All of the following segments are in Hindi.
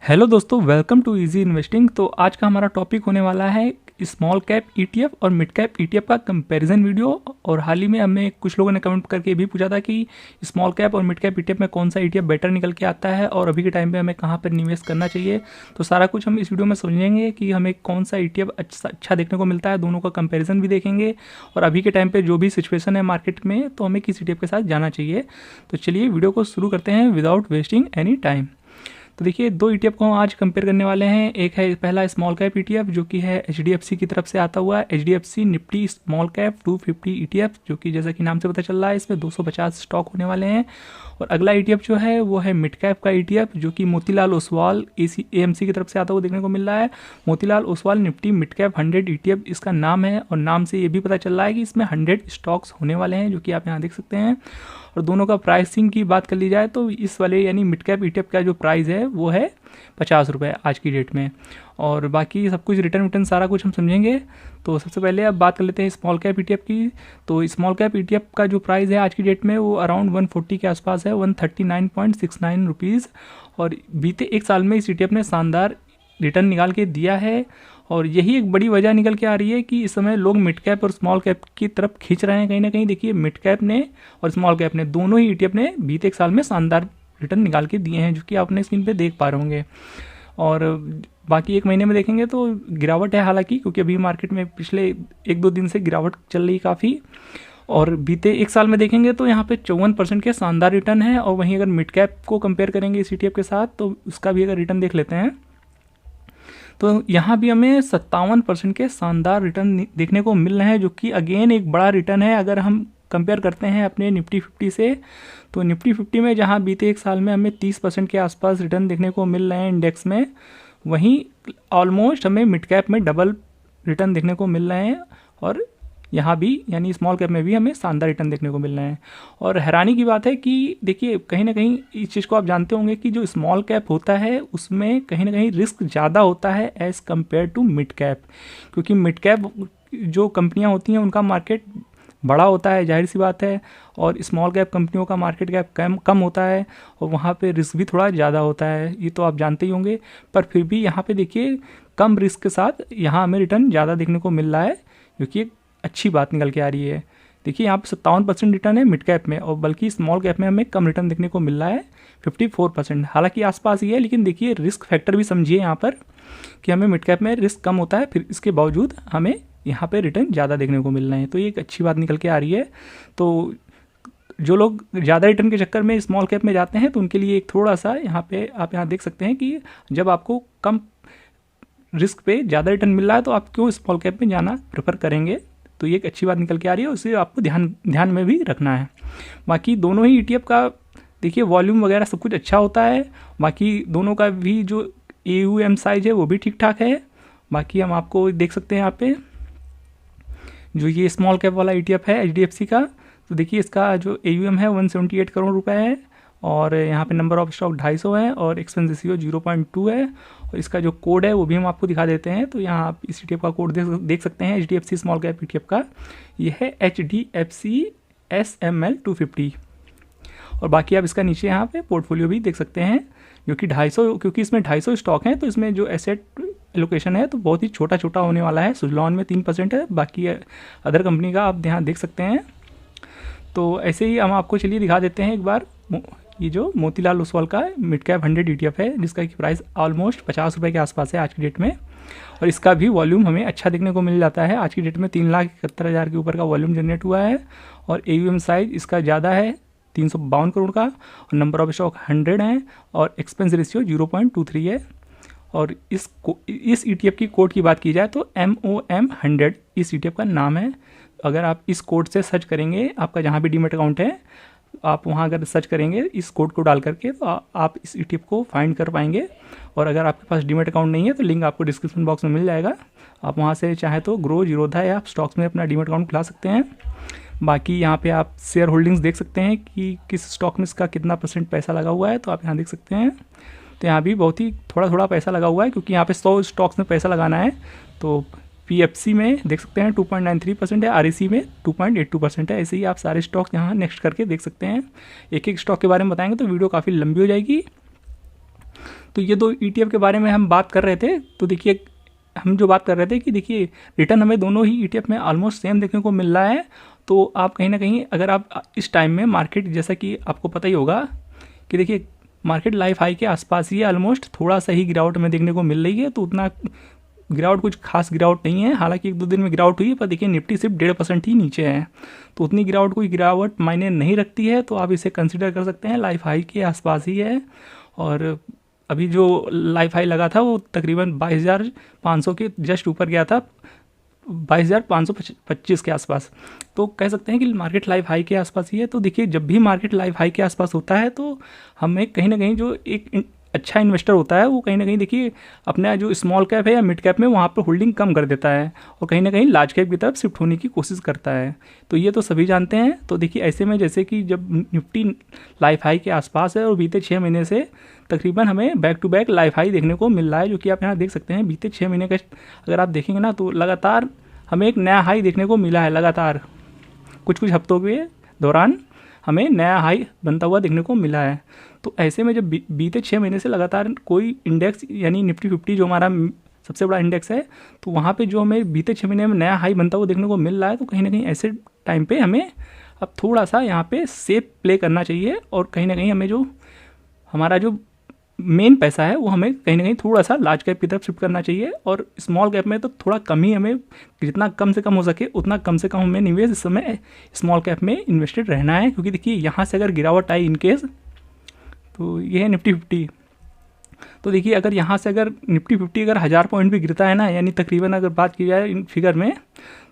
हेलो दोस्तों, वेलकम टू इजी इन्वेस्टिंग। तो आज का हमारा टॉपिक होने वाला है स्मॉल कैप ईटीएफ और मिड कैप ईटीएफ का कंपैरिजन वीडियो। और हाल ही में हमें कुछ लोगों ने कमेंट करके भी पूछा था कि स्मॉल कैप और मिड कैप ईटीएफ में कौन सा ईटीएफ बेटर निकल के आता है और अभी के टाइम पे हमें कहाँ पर निवेश करना चाहिए। तो सारा कुछ हम इस वीडियो में समझेंगे कि हमें कौन सा ईटीएफ अच्छा देखने को मिलता है, दोनों का कंपेरिजन भी देखेंगे और अभी के टाइम पर जो भी सिचुएशन है मार्केट में तो हमें किस ईटीएफ के साथ जाना चाहिए। तो चलिए वीडियो को शुरू करते हैं विदाउट वेस्टिंग एनी टाइम। तो देखिए, दो ईटीएफ को हम आज कंपेयर करने वाले हैं। एक है पहला स्मॉल कैप ईटीएफ जो कि है एचडीएफसी की तरफ से आता हुआ HDFC Nifty small cap 250 ETF, जो कि जैसा कि नाम से पता चल रहा है इसमें 250 स्टॉक होने वाले हैं। और अगला ईटीएफ जो है वो है मिड कैप का ईटीएफ जो कि मोतीलाल ओसवाल एएमसी की तरफ से आता हुआ देखने को मिल रहा है। Motilal Oswal Nifty mid cap 100 ETF इसका नाम है और नाम से ये भी पता चल रहा है कि इसमें 100 स्टॉक्स होने वाले हैं, जो कि आप यहाँ देख सकते हैं। और दोनों का प्राइसिंग की बात कर ली जाए तो इस वाले यानी मिड कैप ईटीएफ का जो प्राइस है वो है 50 रुपये आज की डेट में। और बाकी सब कुछ रिटर्न सारा कुछ हम समझेंगे। तो सबसे पहले अब बात कर लेते हैं स्मॉल कैप ईटीएफ की। तो स्मॉल कैप ईटीएफ का जो प्राइस है आज की डेट में वो अराउंड 140 के आसपास है, 139.69 रुपीज़। और बीते एक साल में इस ईटीएफ ने शानदार रिटर्न निकाल के दिया है। और यही एक बड़ी वजह निकल के आ रही है कि इस समय लोग मिड कैप और स्मॉल कैप की तरफ खींच रहे हैं कहीं ना कहीं। देखिए, मिड कैप ने और स्मॉल कैप ने दोनों ही ईटीएफ ने बीते एक साल में शानदार रिटर्न निकाल के दिए हैं, जो कि आप अपने स्क्रीन पे देख पा रहे होंगे। और बाकी एक महीने में देखेंगे तो गिरावट है हालांकि, क्योंकि अभी मार्केट में पिछले एक दो दिन से गिरावट चल रही काफ़ी। और बीते एक साल में देखेंगे तो यहाँ पे 54% के शानदार रिटर्न है। और वहीं अगर मिड कैप को कंपेयर करेंगे इस ईटीएफ के साथ तो उसका भी अगर रिटर्न देख लेते हैं तो यहाँ भी हमें 57% के शानदार रिटर्न देखने को मिल रहे हैं, जो कि अगेन एक बड़ा रिटर्न है अगर हम कंपेयर करते हैं अपने निफ्टी 50 से। तो निफ्टी 50 में जहाँ बीते एक साल में हमें 30% के आसपास रिटर्न देखने को मिल रहे हैं इंडेक्स में, वहीं ऑलमोस्ट हमें मिड कैप में डबल रिटर्न देखने को मिल रहे हैं। और यहाँ भी यानी स्मॉल कैप में भी हमें शानदार रिटर्न देखने को मिल रहे हैं। और हैरानी की बात है कि देखिए, कहीं ना कहीं इस चीज़ को आप जानते होंगे कि जो स्मॉल कैप होता है उसमें कहीं ना कहीं रिस्क ज़्यादा होता है as compare to mid cap, क्योंकि मिड कैप जो कंपनियाँ होती हैं उनका मार्केट बड़ा होता है, जाहिर सी बात है। और स्मॉल कैप कंपनियों का मार्केट कैप कम होता है और वहाँ पे रिस्क भी थोड़ा ज़्यादा होता है, ये तो आप जानते ही होंगे। पर फिर भी यहाँ पे देखिए, कम रिस्क के साथ यहाँ हमें रिटर्न ज़्यादा देखने को मिल रहा है, जो कि एक अच्छी बात निकल के आ रही है। देखिए, यहाँ पे 57% रिटर्न है मिड कैप में और बल्कि स्मॉल कैप में हमें कम रिटर्न देखने को मिल रहा है 54%। हालांकि आसपास ही है, लेकिन देखिए रिस्क फैक्टर भी समझिए यहाँ पर कि हमें मिड कैप में रिस्क कम होता है, फिर इसके बावजूद हमें यहाँ पे रिटर्न ज़्यादा देखने को मिल रहे हैं। तो ये एक अच्छी बात निकल के आ रही है। तो जो लोग ज़्यादा रिटर्न के चक्कर में स्मॉल कैप में जाते हैं तो उनके लिए एक थोड़ा सा यहाँ पे आप यहाँ देख सकते हैं कि जब आपको कम रिस्क पे ज़्यादा रिटर्न मिल रहा है तो आप क्यों स्मॉल कैप में जाना प्रेफर करेंगे। तो ये एक अच्छी बात निकल के आ रही है, उसे आपको ध्यान में भी रखना है। बाकी दोनों ही ईटीएफ का देखिए वॉल्यूम वगैरह सब कुछ अच्छा होता है। बाकी दोनों का भी जो AUM साइज है वो भी ठीक ठाक है। बाकी हम आपको देख सकते हैं यहाँ पे जो ये स्मॉल कैप वाला ईटीएफ है एचडीएफसी का, तो देखिए इसका जो AUM है 178 करोड़ रुपए है और यहाँ पे नंबर ऑफ स्टॉक 250 है और एक्सपेंस रेशियो 0.2 है। और इसका जो कोड है वो भी हम आपको दिखा देते हैं। तो यहाँ आप इस ईटीएफ का कोड देख सकते हैं HDFC स्मॉल कैप ईटीएफ का, ये है HDFC SML 250। और बाकी आप इसका नीचे यहाँ पे पोर्टफोलियो भी देख सकते हैं जो कि 250, क्योंकि इसमें 250 स्टॉक हैं तो इसमें जो एसेट एलोकेशन है तो बहुत ही छोटा छोटा होने वाला है। सुजलॉन में 3% है, बाकी अदर कंपनी का आप यहाँ देख सकते हैं। तो ऐसे ही हम आपको चलिए दिखा देते हैं एक बार ये जो मोतीलाल ओसवाल का मिड कैप 100 ईटीएफ है, जिसका की प्राइस ऑलमोस्ट 50 रुपये के आसपास है आज की डेट में। और इसका भी वॉल्यूम हमें अच्छा देखने को मिल जाता है। आज की डेट में 3,71,000 के ऊपर का वॉल्यूम जनरेट हुआ है और AUM साइज इसका ज़्यादा है 352 करोड़ का और नंबर ऑफ स्टॉक 100 हैं और एक्सपेंस रेशियो 0.23 है। और इस ईटीएफ की कोड की बात की जाए तो MOM 100 इस ईटीएफ का नाम है। अगर आप इस कोड से सर्च करेंगे, आपका जहाँ भी डीमेट अकाउंट है आप वहाँ अगर सर्च करेंगे इस कोड को डाल करके तो आप इस ईटीएफ को फाइंड कर पाएंगे। और अगर आपके पास डीमेट अकाउंट नहीं है तो लिंक आपको डिस्क्रिप्शन बॉक्स में मिल जाएगा, आप वहाँ से चाहे तो ग्रो जीरोधा या आप स्टॉक्स में अपना डीमेट अकाउंट खुला सकते हैं। बाकी यहाँ पे आप शेयर होल्डिंग्स देख सकते हैं कि किस स्टॉक में इसका कितना % पैसा लगा हुआ है, तो आप यहाँ देख सकते हैं। तो यहाँ भी बहुत ही थोड़ा पैसा लगा हुआ है, क्योंकि यहाँ पे 100 स्टॉक्स में पैसा लगाना है। तो PFC में देख सकते हैं 2.93% है, REC में 2.82% है। ऐसे ही आप सारे स्टॉक्स यहाँ नेक्स्ट करके देख सकते हैं। एक एक स्टॉक के बारे में बताएंगे तो वीडियो काफ़ी लंबी हो जाएगी। तो ये दो ETF के बारे में हम बात कर रहे थे। तो देखिए हम जो बात कर रहे थे कि देखिए रिटर्न हमें दोनों ही ETF में ऑलमोस्ट सेम देखने को मिल रहा है। तो आप कहीं ना कहीं अगर आप इस टाइम में मार्केट, जैसा कि आपको पता ही होगा कि देखिए मार्केट लाइफ हाई के आसपास ही है, ऑलमोस्ट थोड़ा सा ही गिरावट में देखने को मिल रही है। तो उतना गिरावट, कुछ खास गिरावट नहीं है, हालांकि 1-2 दिन में गिरावट हुई है, पर देखिए निफ्टी सिर्फ 1.5% ही नीचे है। तो उतनी गिरावट, कोई गिरावट मायने नहीं रखती है। तो आप इसे कंसिडर कर सकते हैं, लाइफ हाई के आसपास ही है। और अभी जो लाइफ हाई लगा था वो तकरीबन 22,500 के जस्ट ऊपर गया था, 22,525 के आसपास। तो कह सकते हैं कि मार्केट लाइफ हाई के आसपास ही है। तो देखिए जब भी मार्केट लाइफ हाई के आसपास होता है तो हमें कहीं ना कहीं जो एक अच्छा इन्वेस्टर होता है वो कहीं ना कहीं देखिए अपना जो स्मॉल कैप है या मिड कैप में वहाँ पर होल्डिंग कम कर देता है और कहीं ना कहीं लार्ज कैप की तरफ शिफ्ट होने की कोशिश करता है। तो ये तो सभी जानते हैं। तो देखिए ऐसे में जैसे कि जब निफ्टी लाइफ हाई के आसपास है और बीते 6 महीने से तकरीबन हमें back to back life high देखने को मिल रहा है, जो कि आप यहाँ देख सकते हैं। बीते 6 महीने का अगर आप देखेंगे ना तो लगातार हमें एक नया हाई देखने को मिला है। लगातार कुछ हफ्तों के दौरान हमें नया हाई बनता हुआ देखने को मिला है। तो ऐसे में जब बीते 6 महीने से लगातार कोई इंडेक्स यानी निफ्टी 50 जो हमारा सबसे बड़ा इंडेक्स है, तो वहाँ पे जो हमें बीते 6 महीने में नया हाई बनता हुआ देखने को मिल रहा है, तो कहीं ना कहीं ऐसे टाइम पे हमें अब थोड़ा सा यहाँ पे सेफ प्ले करना चाहिए और कहीं ना कहीं हमें जो हमारा जो मेन पैसा है वो हमें कहीं ना कहीं थोड़ा सा लार्ज कैप की तरफ शिफ्ट करना चाहिए। और स्मॉल कैप में तो थोड़ा कम ही, हमें जितना कम से कम हो सके उतना कम से कम हमें निवेश इस समय स्मॉल कैप में इन्वेस्टेड रहना है। क्योंकि देखिए यहाँ से अगर गिरावट आई इनकेस, तो ये है निफ्टी 50। तो देखिए अगर यहाँ से अगर निफ्टी 50 अगर 1000 पॉइंट भी गिरता है ना, यानी तकरीबन अगर बात की जाए इन फिगर में,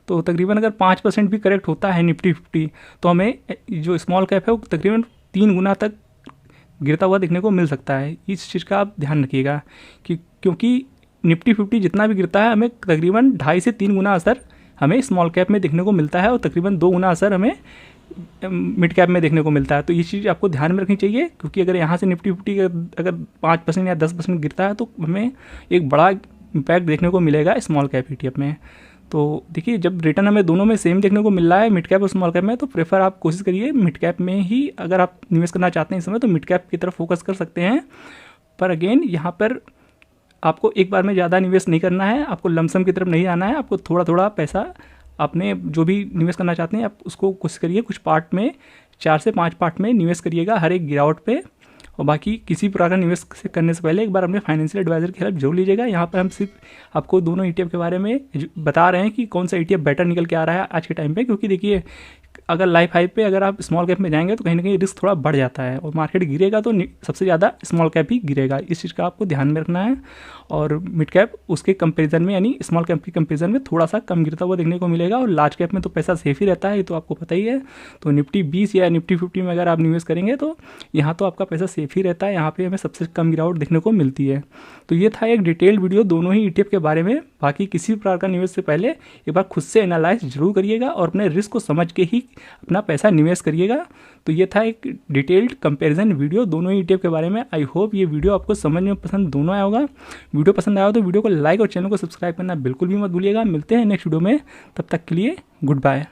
तो तकरीबन अगर 5% भी करेक्ट होता है निफ्टी 50, तो हमें जो स्मॉल कैप है वो तकरीबन 3 गुना तक गिरता हुआ देखने को मिल सकता है। इस चीज़ का आप ध्यान रखिएगा कि क्योंकि निफ्टी 50 जितना भी गिरता है हमें तकरीबन 2.5 से 3 गुना असर हमें स्मॉल कैप में देखने को मिलता है और तकरीबन 2 गुना असर हमें मिड कैप में देखने को मिलता है। तो ये चीज़ आपको ध्यान में रखनी चाहिए, क्योंकि अगर यहाँ से निफ्टी 50 अगर 5% या 10% गिरता है तो हमें एक बड़ा इम्पैक्ट देखने को मिलेगा स्मॉल कैप ETF में। तो देखिए जब रिटर्न हमें दोनों में सेम देखने को मिल रहा है, मिड कैप और स्मॉल कैप में, तो प्रेफर आप कोशिश करिए मिड कैप में ही। अगर आप निवेश करना चाहते हैं इस समय तो मिड कैप की तरफ फोकस कर सकते हैं। पर अगेन यहाँ पर आपको एक बार में ज़्यादा निवेश नहीं करना है, आपको लमसम की तरफ नहीं आना है। आपको थोड़ा थोड़ा पैसा अपने जो भी निवेश करना चाहते हैं आप उसको कोशिश करिए कुछ पार्ट में, 4 से 5 पार्ट में निवेश करिएगा हर एक गिरावट पे। और बाकी किसी प्रकार का निवेश करने से पहले एक बार अपने फाइनेंशियल एडवाइजर की हेल्प जरूर लीजिएगा। यहाँ पर हम सिर्फ आपको दोनों ETF के बारे में बता रहे हैं कि कौन सा ETF बेटर निकल के आ रहा है आज के टाइम पे। क्योंकि देखिए अगर लाइफ हाई पे अगर आप स्मॉल कैप में जाएंगे तो कहीं ना कहीं रिस्क थोड़ा बढ़ जाता है और मार्केट गिरेगा तो सबसे ज़्यादा स्मॉल कैप ही गिरेगा। इस चीज़ का आपको ध्यान में रखना है। और मिड कैप उसके कंपैरिजन में यानी स्मॉल कैप के कंपैरिजन में थोड़ा सा कम गिरता हुआ देखने को मिलेगा। और लार्ज कैप में तो पैसा सेफ ही रहता है, ये तो आपको पता ही है। तो निफ्टी 20 या निफ्टी 50 में अगर आप निवेश करेंगे तो यहाँ तो आपका पैसा सेफ ही रहता है, यहाँ पे हमें सबसे कम गिरावट देखने को मिलती है। तो ये था एक डिटेल्ड वीडियो दोनों ही ETF के बारे में। बाकी किसी भी प्रकार का निवेश से पहले एक बार खुद से एनालाइज जरूर करिएगा और अपने रिस्क को समझ के ही अपना पैसा निवेश करिएगा। तो ये था एक डिटेल्ड कंपैरिजन वीडियो दोनों ही ETF के बारे में। आई होप ये वीडियो आपको समझ में पसंद दोनों आया होगा। वीडियो पसंद आया हो तो वीडियो को लाइक और चैनल को सब्सक्राइब करना बिल्कुल भी मत भूलिएगा। मिलते हैं नेक्स्ट वीडियो में, तब तक के लिए गुड बाय।